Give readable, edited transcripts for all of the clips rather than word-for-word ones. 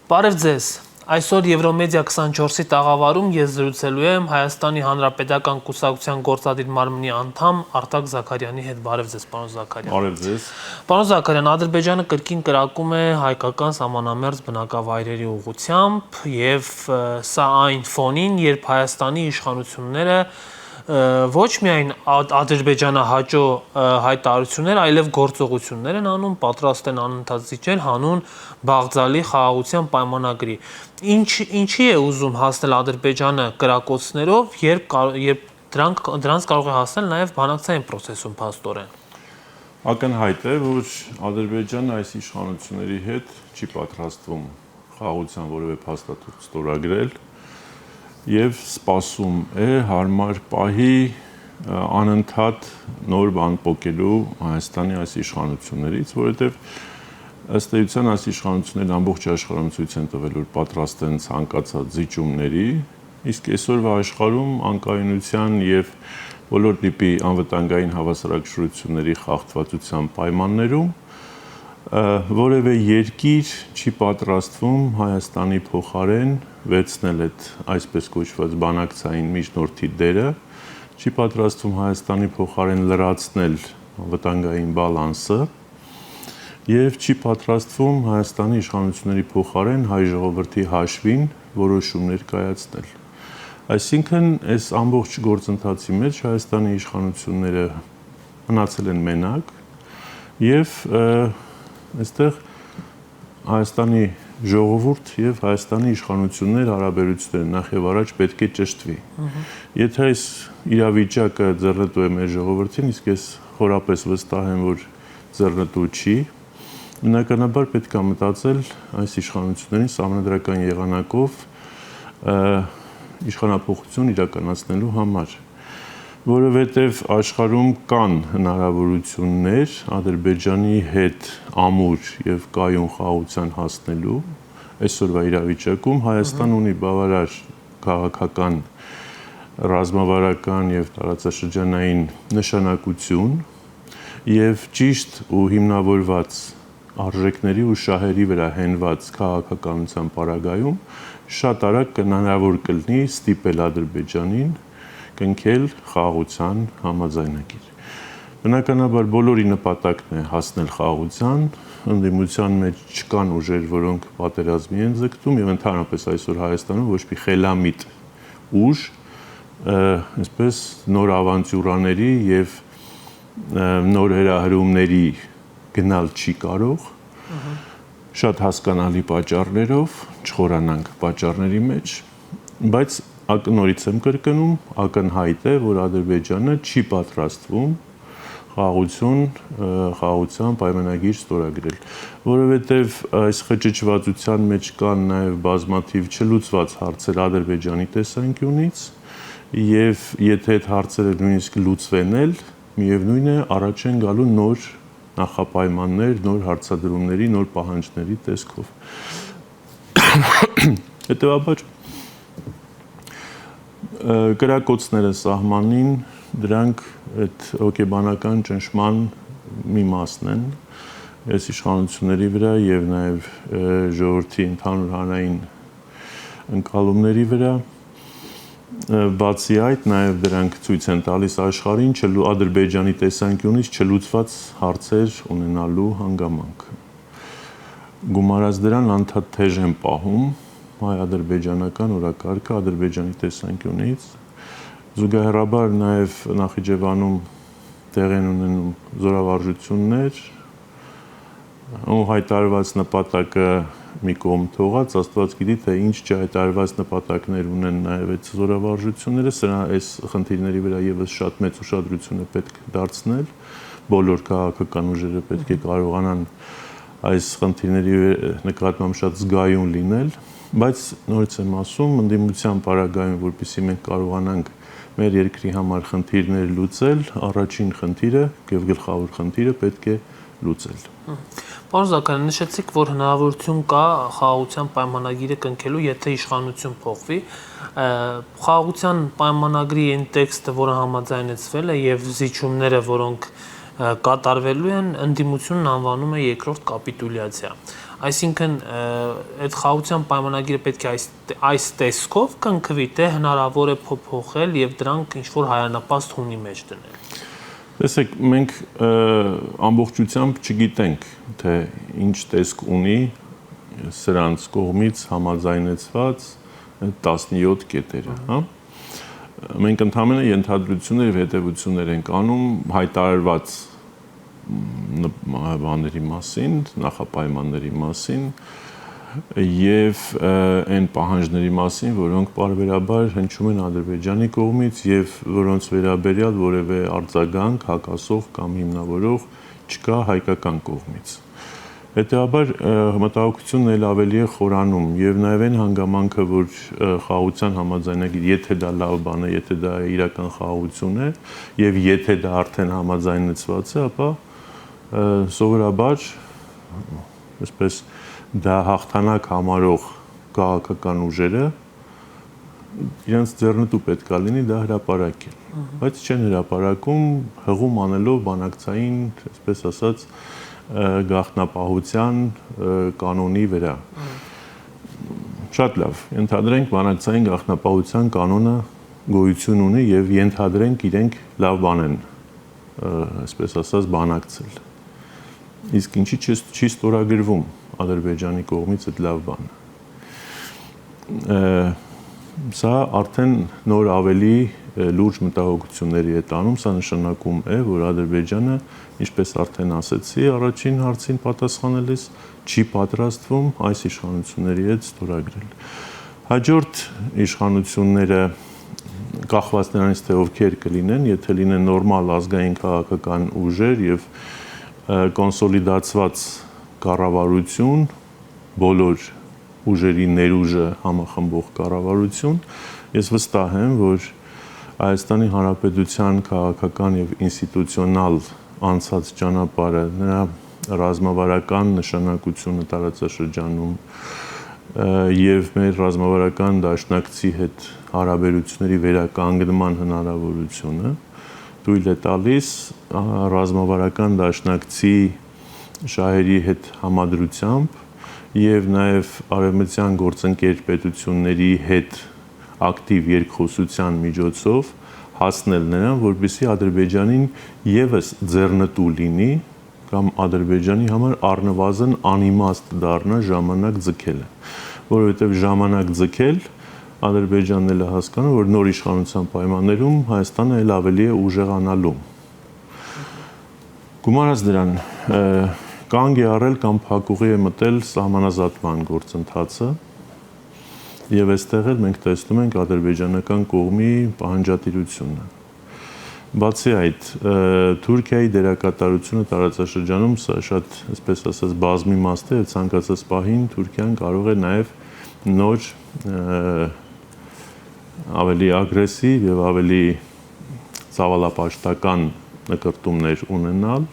Բարև ձեզ։ Այսօր Եվրոմեդիա 24-ի տաղավարում ես զրուցելու եմ Հայաստանի Հանրապետական Կուսակցության գործադիր մարմնի անդամ Արտակ Զաքարյանի հետ։ Բարև ձեզ, պարոն Զաքարյան։ Բարև ձեզ։ Պարոն Զաքարյան, Ադրբեջանը կրկին կրակում է հայկական սահմանամերձ բնակավայրերի ուղղությամբ եւ սա այն ֆոնին, երբ Հայաստանի իշխանությունները ոչ միայն ադրբեջանահաճո հայտարարություններ, այլև գործողություններ են անում, պատրաստ են անընդհատ զիջել հանուն Բաղձալի խաղաղության պայմանագրի։ Ինչի է ուզում հասնել Ադրբեջանը կրակոցներով, երբ դրանց կարող է հասնել նաև բանակցային process-ում փաստորեն։ Ակնհայտ է, որ Ադրբեջանը այս իշխանությունների հետ չի պատրաստվում խաղաղության որևէ փաստաթուղթ ստորագրել եւ սպասում է հարմար պահի անընդհատ նոր բան պոկելու Հայաստանի այս իշխանություններից, որովհետեւ ըստ էության այս իշխանություններն ամբողջ աշխարհում ցույց են տվել, որ պատրաստ են ցանկացած զիջումների, իսկ այսօրվա աշխարհում անկայունության եւ բոլոր տիպի անվտանգային հավասարակշռությունների խախտվածության պայմաններում որևէ երկիր չի պատրաստվում Հայաստանի փոխարեն վերցնել այդ այսպես կոչված բանակցային միջնորդի դերը, չի պատրաստվում Հայաստանի փոխարեն լրացնել վտանգային բալանսը եւ չի պատրաստվում Հայաստանի իշխանությունների փոխարեն հայ ժողովրդի հաշվին որոշումներ կայացնել։ Այսինքն, այս ամբողջ գործընթացի մեջ Հայաստանի իշխանությունները մնացել են մենակ եւ այստեղ Հայաստանի ժողովուրդ եւ Հայաստանի իշխանություններ հարաբերությունները նախ եւ առաջ պետք է ճշտվի։ Եթե այս իրավիճակը ձեռնտու է մեր ժողովրդին, իսկ ես խորապես վստահ եմ, որ ձեռնտու չի, բնականաբար պետք է մտածել այս իշխանություններին սահմանադրական եղանակով իշխանափոխություն իրականացնելու համար, որովհետև աշխարհում կան հնարավորություններ Ադրբեջանի հետ ամուր եւ կայուն խաղաղության հասնելու այսօրվա իրավիճակում Հայաստան ունի բավարար քաղաքական, ռազմավարական եւ տարածաշրջանային նշանակություն եւ ճիշտ ու հիմնավորված արժեքների ու շահերի վրա հենված քաղաքականության պարագայում շատ արագ հնարավոր կլինի ստիպել Ադրբեջանին կնքել խաղաղության համաձայնագիր։ Բնականաբար բոլորի նպատակն է հասնել խաղաղության, ընդդիմության մեջ չկան ուժեր, որոնք պատերազմի են ձգտում եւ ընդհանրապես այսօր Հայաստանում ոչ մի խելամիտ ուժ, այսպես նոր ավանտյուրաների եւ նոր հրահրումների գնալ չի կարող, շատ հասկանալի պատճառներով, չխորանանք պատճառների մեջ, բայց նորից եմ կրկնում, ակնհայտ է, որ Ադրբեջանը չի պատրաստվում խաղաղության պայմանագիր ստորագրել, որովհետև այս խճճվածության մեջ կան նաև բազմաթիվ չլուծված հարցեր Ադրբեջանի տեսանկյունից, եւ եթե այդ հարցերը նույնիսկ լուծվեն էլ, միևնույն է առաջ են գալու նոր նախապայմաններ, նոր հարցադրումների, նոր պահանջների տեսքով։ Հետևաբար կրակոցները սահմանին, դրանք այդ հոգեբանական ճնշման մի մասն են, այս իշխանությունների վրա եւ նաեւ ժողովրդի ընդհանուր հանրային ընկալումների վրա, բացի այդ նաեւ դրանք ցույց են տալիս աշխարհին Ադրբեջանի տեսանկյունից չլուծված հարցեր ունենալու հանգամանքը։ Գումարած դրան անդադ թեժ են պահում հայ-ադրբեջանական օրակարգը Ադրբեջանի տեսանկյունից, զուգահեռաբար նաև Նախիջևանում տեղ են ունենում զորավարժություններ, ու հայտարարված նպատակը մի կողմ թողած, Աստված գիտի, թե ինչ չհայտարարված նպատակներ ունեն նաև այդ զորավարժությունները, սրա այս խնդիրների վրա եւս շատ մեծ ուշադրություն է պետք դարձնել, բոլոր քաղաքական ուժերը պետք է կարողանան այս խնդիրների նկատմամբ շատ զգայուն լինել, բայց նորից եմ ասում, ընդդիմության պարագայում, որպեսզի մենք կարողանանք մեր երկրի համար խնդիրներ լուծել, առաջին խնդիրը եւ գլխավոր խնդիրը պետք է լուծել։ Պարոն Զաքարյան, նշեցիք, որ հնարավորություն կա խաղաղության պայմանագիրը կնքելու, եթե իշխանություն փոխվի, խաղաղության պայմանագրի այն տեքստը, որը համաձայնեցվել է եւ զիջումները, որոնք կատարվելու են, ընդդիմությունն անվանում է երկրորդ կապիտուլյացիա։ Այսինքն այդ խաղաղության պայմանագիրը պետք է այս տեսքով կնքվի, թե հնարավոր է փոփոխել եւ դրանք ինչ որ հայանապաստ հունի մեջ դնել։ Տեսեք, մենք ամբողջությամբ չգիտենք, թե ինչ տեսք ունի սրանց կողմից համաձայնեցված 17 կետերը, հա։ Մենք ընդհանրապես ենթադրություններ եւ հետեւություններ ենք անում հայտարարված բաների մասին, նախապայմանների մասին եւ այն պահանջների մասին, որոնք պարբերաբար հնչում են Ադրբեջանի կողմից եւ որոնց վերաբերյալ որևէ արձագանք հակասող կամ հիմնավորող չկա հայկական կողմից։ Հետևաբար մտահոգությունն էլ ավելի է խորանում եւ նաեւ այն հանգամանքը, որ խաղաղության համաձայնագիր, եթե դա լավ բան է, եթե դա իրական խաղաղություն է եւ եթե դա արդեն համաձայնեցված է, ապա սովորաբար այսպես դա հաղթանակ համարող քաղաքական ուժերը իրենց ձեռնտու պետքա լինի դա հրապարակել, բայց չեն հրապարակում հղում անելով բանակցային, այսպես ասած, գաղտնապահության կանոնի վրա։ Շատ լավ, ենթադրենք բանակցային գաղտնապահության կանոնը գոյություն ունի եւ ենթադրենք իրենք լավ բան են, այսպես ասած, բանակցել։ Իսկ ինչի չի ստորագրվում Ադրբեջանի կողմից այդ լավ բանը։ Սա արդեն նոր ավելի լուրջ մտահոգությունների է տանում, սա նշանակում է, որ Ադրբեջանը, ինչպես արդեն ասեցի, առաջին հարցին պատասխանելիս չի պատրաստվում այս իշխանությունների հետ ստորագրել։ Հաջորդ իշխանությունները կախված նրանից թե ովքեր կլինեն, եթե լինեն նորմալ ազգային քաղաքական ուժեր եւ կոնսոլիդացված կառավարություն, բոլոր ուժերի ներուժը համախմբող կառավարություն, ես վստահ եմ, որ Հայաստանի Հանրապետության քաղաքական եւ ինստիտուցիոնալ անցած ճանապարհը, նրա ռազմավարական նշանակությունը տարածաշրջանում եւ մեր ռազմավարական դաշնակցի հետ հարաբերությունների վերականգնման հնարավորությունը թույլ է տալիս ռազմավարական դաշնակցի շահերի հետ համադրությամբ եւ նաեւ արևմտյան գործընկեր պետությունների հետ ակտիվ երկխոսության միջոցով հասնել նրան, որպեսզի Ադրբեջանին եւս ձեռնտու լինի կամ Ադրբեջանի համար առնվազն անիմաստ դառնա ժամանակ ձգելը, որովհետեւ ժամանակ ձգել Ադրբեջանն էլ է հասկանում, որ նոր իշխանության պայմաններում Հայաստանը էլ ավելի է ուժեղանալու։ Գումարած դրան, կանգ է առել կամ փակուղի է մտել սահմանազատման գործընթացը եւ այստեղ էլ մենք տեսնում ենք ադրբեջանական կողմի պահանջատիրությունը։ Բացի այդ, Թուրքիայի դերակատարությունը տարածաշրջանում սա շատ, այսպես ասած, բազմիմաստ է եւ ցանկացած պահին Թուրքիան կարող է նաեւ նոր ավելի ագրեսիվ եւ ավելի ցավալապաշտական նկարտումներ ունենալ,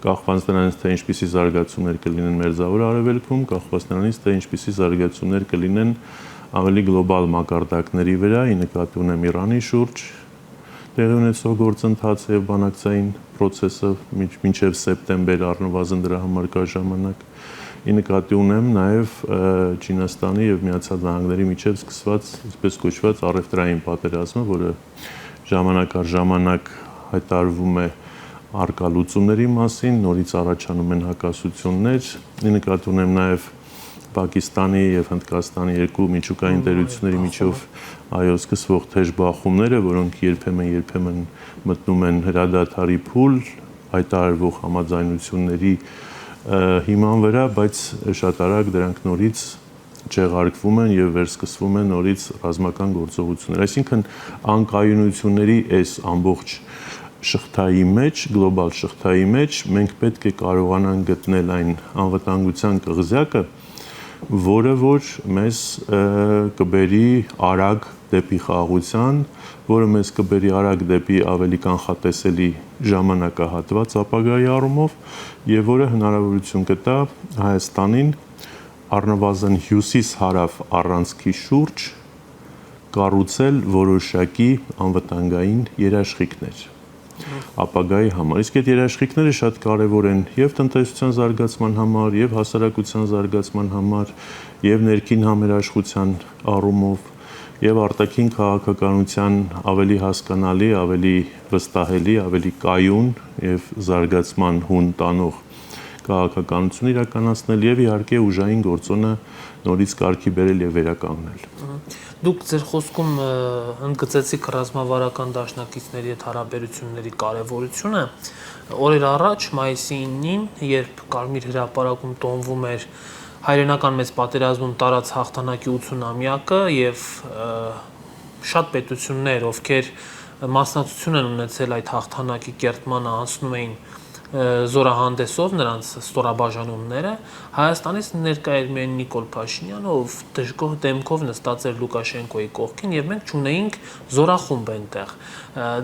կախված նրանից թե ինչպիսի զարգացումներ կլինեն Մերձավոր Արևելքում, կախված նրանից թե ինչպիսի զարգացումներ կլինեն ավելի գլոբալ մակարդակների վրա, ի նկատի ունեմ Իրանի շուրջ տեղի ունեցող գործընթացը եւ բանակցային process-ը մինչեւ սեպտեմբեր առնվազն դրա համար կա ժամանակ։ Ի նկատի ունեմ նաեւ Չինաստանի եւ Միացյալ Նահանգների միջեւ սկսված, այսպես կոչված, առևտրային պատերազմը, որը ժամանակ առ ժամանակ հայտարարվում է արկա լուծումների մասին, նորից առաջանում են հակասություններ։ Ի նկատի ունեմ նաեւ Պակիստանի եւ Հնդկաստանի երկու միջուկային տերությունների միջով այո սկսվող թեժ բախումները, որոնք երբեմն մտնում են հրադադարի փուլ, հայտարարվող համաձայնությունների հիման վրա, բայց շատ արագ դրանք նորից չեղարկվում են եւ վերսկսվում են նորից ռազմական գործողություններ։ Այսինքն անկայունությունների այս ամբողջ շղթայի մեջ, գլոբալ շղթայի մեջ մենք պետք է կարողանանք գտնել այն անվտանգության կղզյակը, որը որ մեզ կբերի արագ դեպի խաղաղության, որը մեզ կբերի արագ դեպի ավելի կանխատեսելի ժամանակահատված ապագայի առումով եւ որը հնարավորություն կտա Հայաստանին առնվազն հյուսիս-հարավ առանցքի շուրջ կառուցել որոշակի անվտանգային երաշխիքներ։ ապագայի համար։ Իսկ այդ երաշխիքները շատ կարևոր են եւ տնտեսության զարգացման համար, եւ հասարակության զարգացման համար, եւ ներքին համերաշխության առումով, եւ արտաքին քաղաքականության ավելի հասկանալի, ավելի վստահելի, ավելի կայուն եւ զարգացման հուն տանող քաղաքականություն իրականացնել եւ իհարկե ուժային գործոնը նորից կարգի բերել եւ վերականգնել։ Դուք ձեր խոսքում ընդգծեցիք ռազմավարական դաշնակիցների հետ հարաբերությունների կարևորությունը։ Օրեր առաջ մայիսի 9-ին, երբ Կարմիր հրապարակում տոնվում էր հայրենական մեծ պատերազմում տարած հաղթանակի 80-ամյակը եւ շատ պետություններ, ովքեր մասնակցություն են ունեցել այդ հաղթանակի կերտմանը, անցնում էին զորահանդեսով նրանց ստորաբաժանումները, Հայաստանից ներկա էր միայն Նիկոլ Փաշինյանը, ով դժգոհ դեմքով նստած էր Լուկաշենկոյի կողքին եւ մենք չունեինք զորախումբ այնտեղ։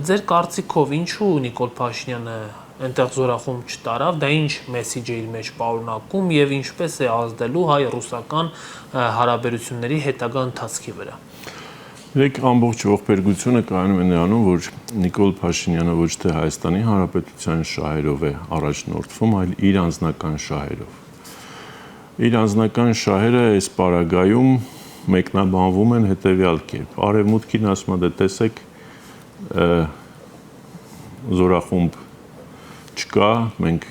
Ձեր կարծիքով ինչու Նիկոլ Փաշինյանը այնտեղ զորախումբ չտարավ, դա ինչ մեսիջ է իր մեջ պարունակում եւ ինչպես է ազդելու հայ-ռուսական հարաբերությունների հետագա ընթացքի վրա։ Երեք ամբողջ ողբերգությունը կայանում է նրանում, որ Նիկոլ Փաշինյանը ոչ թե Հայաստանի Հանրապետության շահերով է առաջնորդվում, այլ իր անձնական շահերով։ Իր անձնական շահերը այս պարագայում մեկնաբանվում են հետևյալ կերպ. Արևմուտքին ասում է, դե տեսեք, զորախումբ չկա, մենք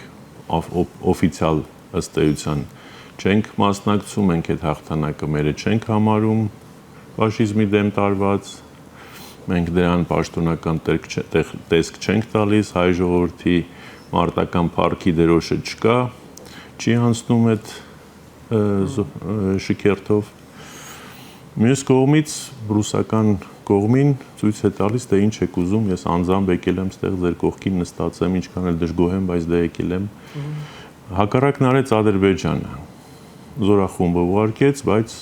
օֆիցիալ ըստ էության չենք մասնակցում, մենք այդ հաղթանակը մերը չենք համարում ֆաշիզմի դեմ տարված, մենք դրան պաշտոնական տեսք չենք տալիս, հայ ժողովրդի մարտական փառքի դրոշը չկա, չի անցնում այդ շքերթով։ Մյուս կողմից ռուսական կողմին ցույց է տալիս, թե ինչ եք ուզում, ես անձամբ եկել եմ ստեղ ձեր կողքին նստած եմ, ինչքան էլ դժգոհ եմ, բայց դե եկել եմ։ Հակառակն արեց Ադրբեջանը, զորախումբը ուղարկեց, բայց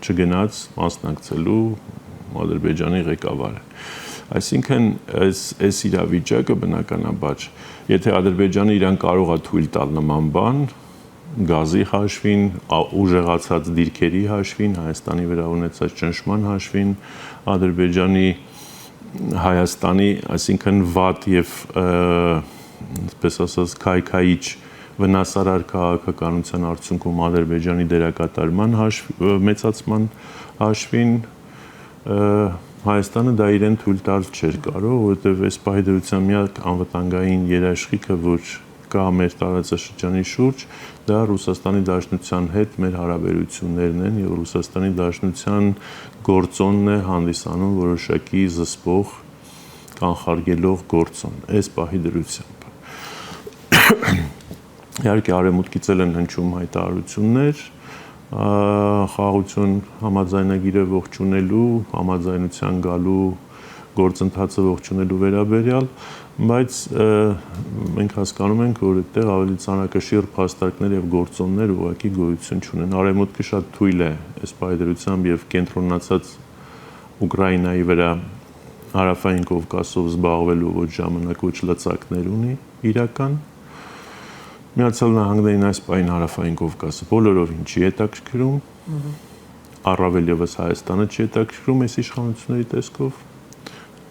չգնաց մասնակցելու Ադրբեջանի ղեկավարը։ Այսինքն այս իրավիճակը բնականաբար, եթե Ադրբեջանը իրան կարող է թույլ տալ նման բան, գազի հաշվին, ուժեղացած դիրքերի հաշվին, Հայաստանի վրա ունեցած ճնշման հաշվին, Ադրբեջանի Հայաստանի, այսինքն վատ եւ այսպես ասած քայքայիչ վնասարար քաղաքականության արդյունքում Ադրբեջանի դերակատարման մեծացման հաշվին Հայաստանը դա իրեն թույլ տալ չէր կարող, որովհետև այս պահի դրության միակ անվտանգային երաշխիքը, որ կա մեր տարածաշրջանի շուրջ, դա Ռուսաստանի Դաշնության հետ մեր հարաբերություններն են եւ Ռուսաստանի Դաշնության գործոնն է հանդիսանում որոշակի զսպող կանխարգելող գործոն այս պահի դրությամբ։ Իհարկե արևմուտքից էլ են հնչում հայտարարություններ, խաղաղություն համաձայնագիրը ողջունելու, համաձայնության գալու գործընթացը ողջունելու վերաբերյալ, բայց մենք հասկանում ենք, որ այդտեղ ավելի ցանկաշիռ փաստարկներ եւ գործոններ ուղղակի գոյություն չունեն։ Արևմուտքը շատ թույլ է այս պայդրությամբ եւ կենտրոնացած Ուկրաինայի վրա հարավային Կովկասով զբաղվելու ոչ ժամանակ ոչ լծակներ ունի իրական։ Միացյալ Նահանգներին այս պահին հարավային Կովկասը բոլորովին չի հետաքրքրում, առավել եւս Հայաստանը չի հետաքրքրում այս իշխանությունների տեսքով,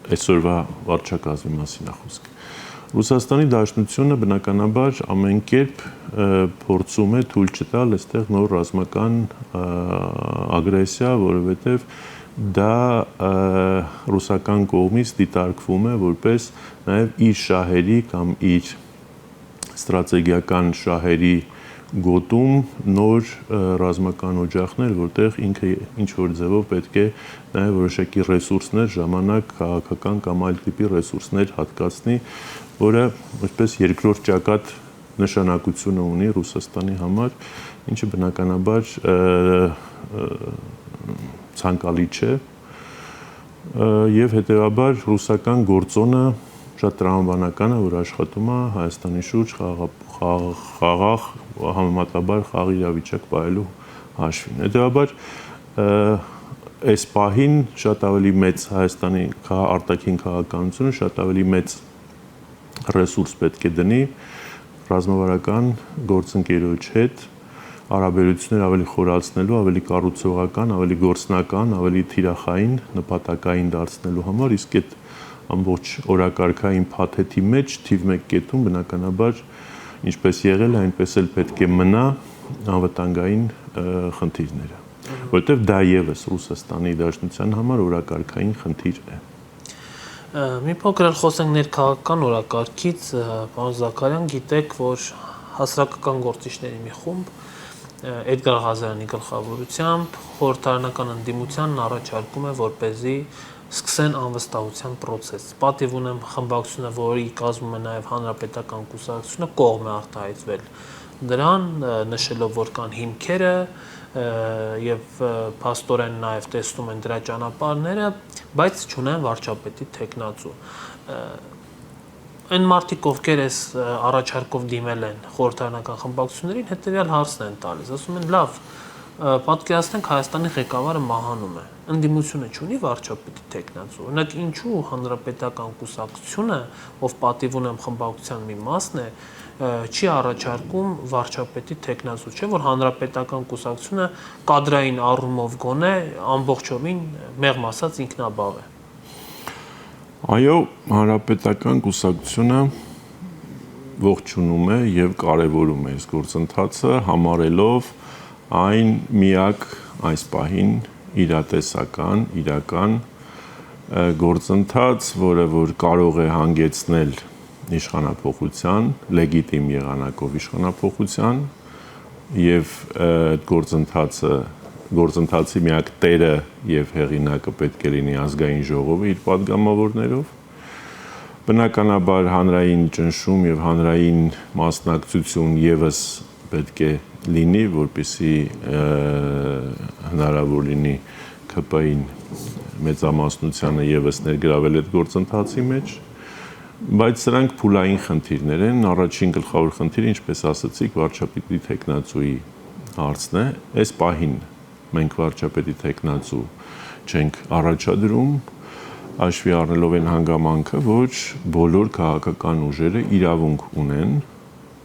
այսօրվա վարչակազմի մասին է խոսքը։ Ռուսաստանի Դաշնությունը բնականաբար ամեն կերպ փորձում է թույլ չտալ այստեղ նոր ռազմական ագրեսիա, որովհետեւ դա ռուսական կողմից դիտարկվում է որպես նաեւ իր շահերի կամ իր ստրատեգիական շահերի գոտում նոր ռազմական օջախներ, որտեղ ինքը ինչ որ ձևով պետք է նաև որոշակի ռեսուրսներ, ժամանակ, քաղաքական կամ այլ տիպի ռեսուրսներ հատկացնի, որը այսպես երկրորդ ճակատ նշանակությունը ունի Ռուսաստանի համար, ինչը բնականաբար ցանկալի չէ եւ հետեւաբար ռուսական գործոնը շատ տրամաբանական է, որ աշխատում է Հայաստանի շուրջ խաղաղ համեմատաբար խաղ իրավիճակ պահելու հաշվին։ Հետևաբար այս պահին շատ ավելի մեծ Հայաստանի արտաքին քաղաքականությունը շատ ավելի մեծ ռեսուրս պետք է դնի ռազմավարական գործընկերոջ հետ հարաբերություններ ավելի խորացնելու, ավելի կառուցողական, ավելի գործնական, ավելի թիրախային, նպատակային դարձնելու համար, իսկ այդ ամբողջ օրակարգային փաթեթի մեջ թիվ 1 կետում բնականաբար ինչպես եղել է, այնպես էլ պետք է մնա անվտանգային խնդիրները, որովհետև դա եւս Ռուսաստանի Դաշնության համար օրակարգային խնդիր է։ Մի փոքր խոսենք ներքաղաքական օրակարգից, պարոն Զաքարյան, գիտեք, որ հասարակական գործիչների մի խումբ Էդգար Ղազարյանի գլխավորությամբ խորհրդարանական ընդդիմությանն առաջարկում է, որպեսզի սկսեն անվստահության process։ Պատիվ ունեմ խմբակցությունը, որի կազմում է նաև հանրապետական կուսակցությունը, կողմ է արտահայտվել դրան, նշելով, որ կան հիմքերը եւ փաստորեն նաև տեսնում են դրա ճանապարհները, բայց չունեն վարչապետի տեխնացու։ Այն մարդիկ, ովքեր այս առաջարկով դիմել են խորհրդարանական խմբակցություններին, հետեւյալ հարցն են տալիս, ասում են՝ լավ, պատկերացնենք Հայաստանի ղեկավարը մահանում է, ընդդիմությունը չունի վարչապետի տեխնացու, օրինակ ինչու հանրապետական կուսակցությունը, ով պատիվ ունեմ խմբակցության մի մասն է, չի առաջարկում վարչապետի տեխնացու, չէ՞ որ հանրապետական կուսակցությունը կադրային առումով գոնե ամբողջովին մեղմ ասած ինքնաբավ է։ Այո, հանրապետական կուսակցությունը ողջունում է եւ կարեւորում է այս գործընթացը, համարելով այն միակ այս պահին իրատեսական, իրական գործընթաց, որը որ կարող է հանգեցնել իշխանափոխության, լեգիտիմ եղանակով իշխանափոխության եւ գործընթացի միակ տերը եւ հեղինակը պետք է լինի ազգային ժողովը իր падգամավորներով։ Բնականաբար հանրային ճնշում եւ հանրային մասնակցություն եւս պետք է լինի, որպեսզի հնարավոր լինի ԿՊ-ին մեծամասնությանը եւս ներգրավել այդ գործընթացի մեջ, բայց սրանք փուլային խնդիրներ են, առաջին գլխավոր խնդիրը, ինչպես ասացիք, վարչապետի տեխնացուի հարցն է, այս պահին մենք վարչապետի տեխնացու չենք առաջադրում, հաշվի առնելով այն հանգամանքը, որ բոլոր քաղաքական ուժերը իրավունք ունեն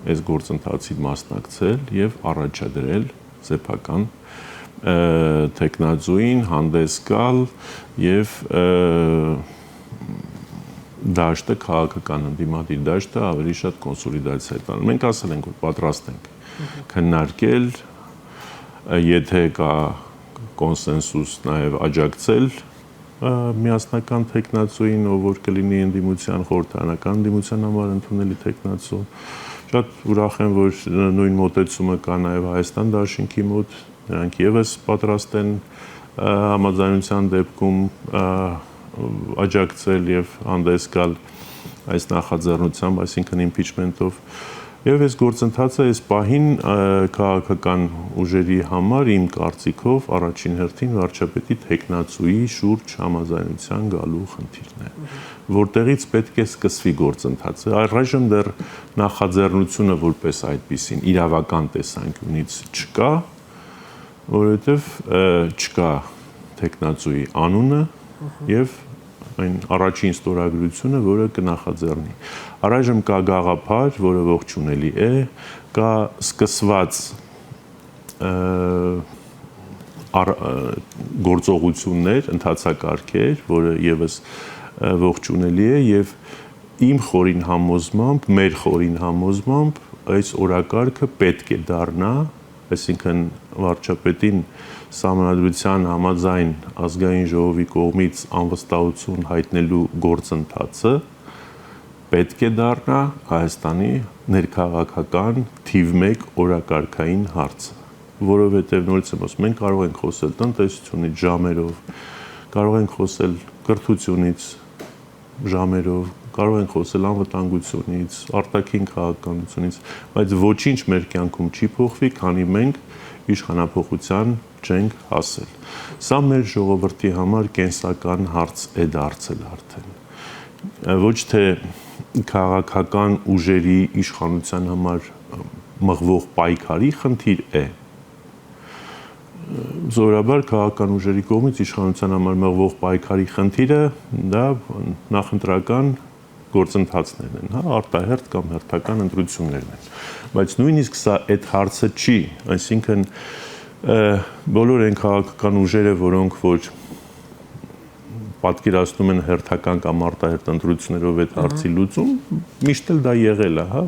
այս գործընթացի մասնակցել եւ առաջադրել սեփական տեխնացուին հանդես գալ եւ դաշտը քաղաքական ընդդիմադիր դաշտը ավելի շատ կոնսոլիդացիա տան։ Մենք ասել ենք, որ պատրաստ ենք քննարկել, եթե կա կոնսենսուս նաեւ աջակցել միասնական տեխնացուին, ով որ կլինի ընդդիմության խորհրդարանական ընդդիմության համար ընդունելի տեխնացու։ Շատ ուրախ եմ, որ նույն մոտեցումը կա նաեւ Հայաստան Դաշինքի մոտ, նրանք եւս պատրաստ են համաձայնության դեպքում աջակցել եւ հանդես գալ այս նախաձեռնությամբ, այսինքն impeachment-ով։ Եվ այս գործընթացը այս պահին քաղաքական ուժերի համար իմ կարծիքով առաջին հերթին վարչապետի տեխնացուի շուրջ համաձայնության գալու խնդիրն է, որտեղից պետք է սկսվի գործընթացը։ Առայժմ դեռ նախաձեռնությունը որպես այդպիսին իրավական տեսանկյունից չկա, որովհետև չկա տեխնացուի անունը եւ այն առաջին ստորագրությունը, որը կնախաձեռնի։ Առայժմ կա գաղափար, որը ողջունելի է, կա սկսված գործողություններ, ընթացակարգեր, որը եւս ողջունելի է եւ իմ խորին համոզմամբ, մեր խորին համոզմամբ այս օրակարգը պետք է դառնա, այսինքն վարչապետին Սահմանադրության համաձայն ազգային ժողովի կողմից անվստահություն հայտնելու գործընթացը պետք է դառնա Հայաստանի ներքաղաքական թիվ 1 օրակարգային հարցը, որովհետև նորից եմ ասում, մենք կարող ենք խոսել տնտեսությունից ժամերով, կարող ենք խոսել կրթությունից ժամերով, կարող ենք խոսել անվտանգությունից, արտաքին քաղաքականությունից, բայց ոչինչ մեր կյանքում չի փոխվի, քանի մենք իշխանափոխության չենք հասել։ Սա մեր ժողովրդի համար կենսական հարց է դարձել արդեն։ Ոչ թե քաղաքական ուժերի իշխանության համար մղվող պայքարի խնդիր է։ Զորաբար քաղաքական ուժերի կողմից իշխանության համար մղվող պայքարի խնդիրը դա նախընտրական գործընթացներն են, հա, արտահերթ կամ հերթական ընտրություններն են։ Բայց նույնիսկ սա այդ հարցը չի, այսինքն բոլոր այն քաղաքական ուժերը, որոնք որ պատկերացնում են հերթական կամ արտահերթ ընտրություններով այդ հարցի լուծում, միշտ էլ դա եղել է, հա։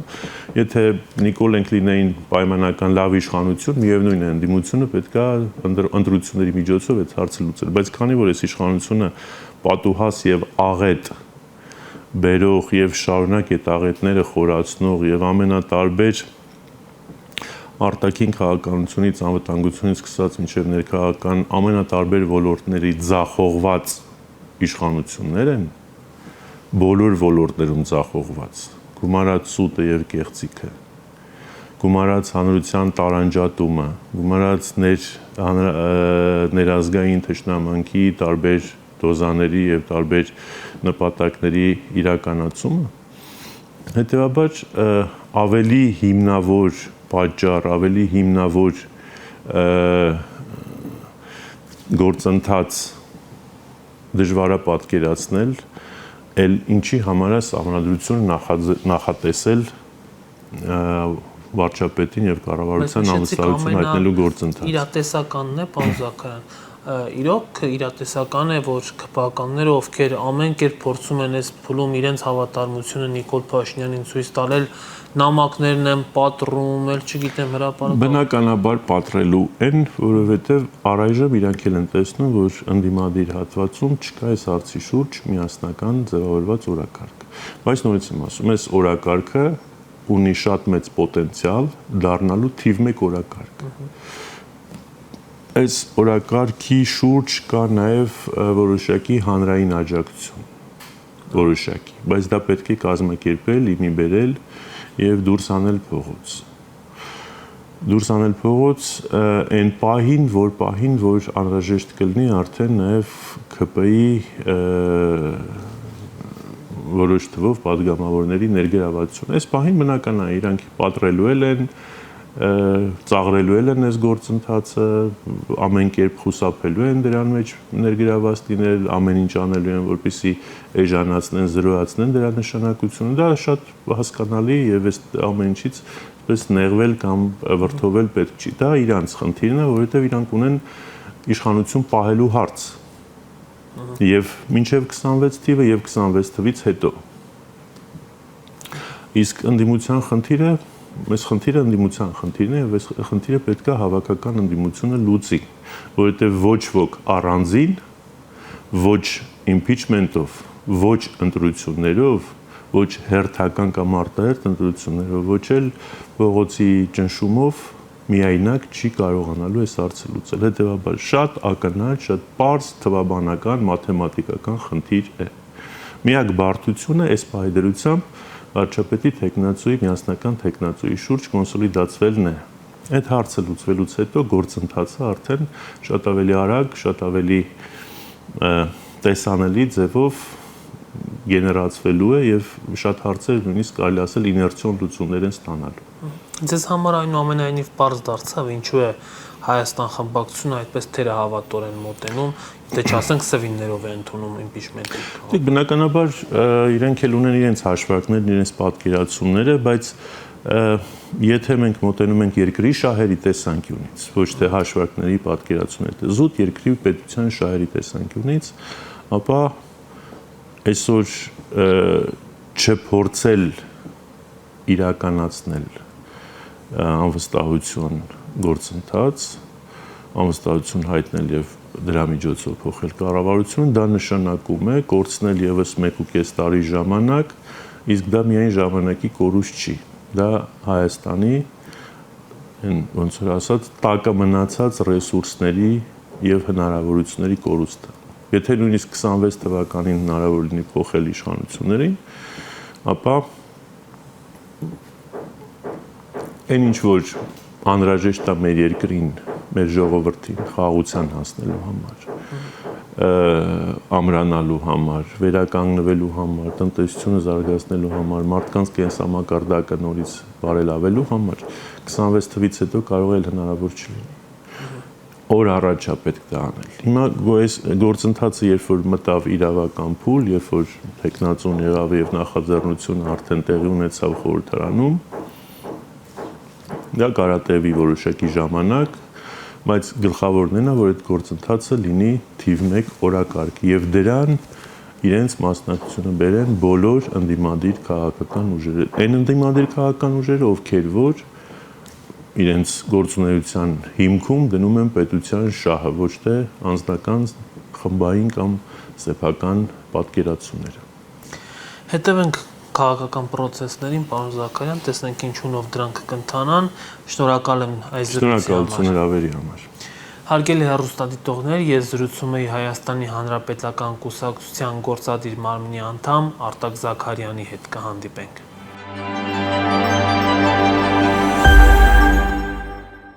Եթե Նիկոլենք լինեին պայմանական լավ իշխանություն, միևնույն է, ընդդիմությունը պետք է ընտրությունների միջոցով այդ հարցը լուծել, բայց քանի որ այս իշխանությունը պատուհաս եւ աղետ բերող եւ շարունակ այդ աղետները խորացնող եւ ամենատարբեր արտաքին քաղաքականությունից, անվտանգությունից սկսած մինչև ներքաղաքական ամենատարբեր ոլորտների ձախողված իշխանություններ են, բոլոր ոլորտներում ձախողված, գումարած սուտը եւ կեղծիքը, գումարած հանրության տարանջատումը, գումարած ներազգային թշնամանքի տարբեր դոզաների եւ տարբեր նպատակների իրականացումը, հետեւաբար ավելի հիմնավոր պատճառ, ավելի հիմնավոր գործընթաց դժվար է պատկերացնել, էլ ինչի համար է Սահմանադրությունը նախատեսել վարչապետին եւ կառավարության անվստահություն հայտնելու գործընթաց։ Իրատեսականն է, պարոն Զաքարյան։ Իրոք իրատեսական է, որ ԿՊԱ-կանները, ովքեր ամեն կերպ փորձում են այս փուլում իրենց հավատարմությունը Նիկոլ Փաշինյանին ցույց տալ, նամակներն են պատռում, էլ չգիտեմ հրապարակը։ Բնականաբար պատռելու են, որովհետև առայժմ իրանք էլ են տեսնում, որ ընդդիմադիր հատվածում չկա այս հարցի շուրջ միասնական ձևավորված օրակարգ։ Բայց նորից եմ ասում, այս օրակարգը ունի շատ մեծ պոտենցիալ դառնալու թիվ 1 օրակարգ։ Այս օրակարգի շուրջ կա նաև որոշակի հանրային աջակցություն, որոշակի, բայց դա պետք է կազմակերպել, իմի բերել եւ դուրս անել փողոց։ Դուրս անել փողոց այն պահին, որ անհրաժեշտ կլինի արդեն նաև ԿՊ-ի որոշ թվով падգամավորների ներգրավվածություն։ Այս պահին բնական է, իրանք պատռելու են, ծաղրելու են այս գործընթացը, ամեն կերպ խուսափելու են դրան մեջ ներգրավված լինել, ամեն ինչ անելու են, որպեսզի էժանացնեն, զրոյացնեն դրա նշանակությունը։ Դա շատ հասկանալի եւ այս ամեն ինչից պես նեղվել կամ վրդովել պետք չի։ Դա իրանց խնդիրն է, որովհետեւ իրանք ունեն իշխանություն պահելու հարց։ Եվ մինչև 26 թիվը եւ 26 թվից հետո։ Իսկ ընդդիմության խնդիրը, այս խնդիրը ընդդիմության խնդիրն է, եւ այս խնդիրը պետք է հավաքական ընդդիմությունը լուծի, որովհետեւ ոչ ոք առանձին, ոչ impeachment-ով, ոչ ընտրություններով, ոչ հերթական կամ արտահերթ ընտրություններով, ոչ էլ փողոցի ճնշումով միայնակ չի կարողանալու այս հարցը լուծել։ Հետևաբար շատ ակնհայտ, շատ պարզ թվաբանական, մաթեմատիկական խնդիր է։ Միակ բարդությունը այս պահեդրությամբ վարչապետի թեկնածուի միասնական թեկնածուի շուրջ կոնսոլիդացվելն է։ Այդ հարցը լուծվելուց հետո գործընթացը արդեն շատ ավելի արագ, շատ ավելի տեսանելի ձևով գեներացվելու է եւ շատ հարցեր նույնիսկ կարելի ասել իներցիոն լուծումներ են ստանալու։ Ձեզ համար այնուամենայնիվ պարզ դարձավ, ինչու է Հայաստան խմբակցությունը այդպես թերահավատորեն մոտենում, դե չասենք սվիններով է ընդունում իմպիչմենտի։ Դե բնականաբար իրենք էլ ունեն իրենց հաշվարկներն, իրենց պատկերացումները, բայց եթե մենք մոտենում ենք երկրի շահերի տեսանկյունից, ոչ թե հաշվարկների պատկերացումների, զուտ երկրի պետության շահերի տեսանկյունից, ապա այսօր չփորձել իրականացնել անվստահություն գործընթաց, անվստահություն հայտնել եւ դրա միջոցով փոխել կառավարությունը, դա նշանակում է կորցնել եւս 1.5 տարի ժամանակ, իսկ դա միայն ժամանակի կորուստ չի։ Դա Հայաստանի ոնց որ ասած տակը մնացած ռեսուրսների եւ հնարավորությունների կորուստը։ Եթե նույնիսկ 26 թվականին հնարավոր լինի փոխել իշխանություններին, ապա այն ինչ որ անհրաժեշտ է մեր երկրին, մեր ժողովրդին խաղաղության հասնելու համար, ամրանալու համար, վերականգնվելու համար, տնտեսությունը զարգացնելու համար, մարդկանց կենսամակարդակը նորից բարելավելու համար 26 թվից հետո կարող է հնարավոր չլինի։ Օր առաջ է պետք դա անել։ Հիմա այս գործընթացը երբ որ մտավ իրավական փուլ, երբ որ տեխնացուն եղավ եւ նախաձեռնությունը արդեն տեղի ունեցավ խորհրդարանում, դա կարա տևի որոշակի ժամանակ, բայց գլխավորն է, որ այդ գործընթացը լինի թիվ 1 օրակարգ եւ դրան իրենց մասնակցությունը բերեն բոլոր ընդդիմադիր քաղաքական ուժերը։ Այն ընդդիմադիր քաղաքական ուժերը, ովքեր որ իրենց գործունեության հիմքում դնում են պետության շահը, ոչ թե անձնական, խմբային կամ սեփական պատկերացումները։ Հետևենք քաղաքական process-ներին, պարոն Զաքարյան, տեսնենք ինչունով դրանք կընթանան։ Շնորհակալ եմ այս զրույցի համար։ Շնորհակալություն հրավերի համար։ Հարգելի հեռուստադիտողներ, ես զրուցում էի Հայաստանի Հանրապետական Կուսակցության գործադիր մարմնի անդամ Արտակ Զաքարյանի հետ, կհանդիպենք։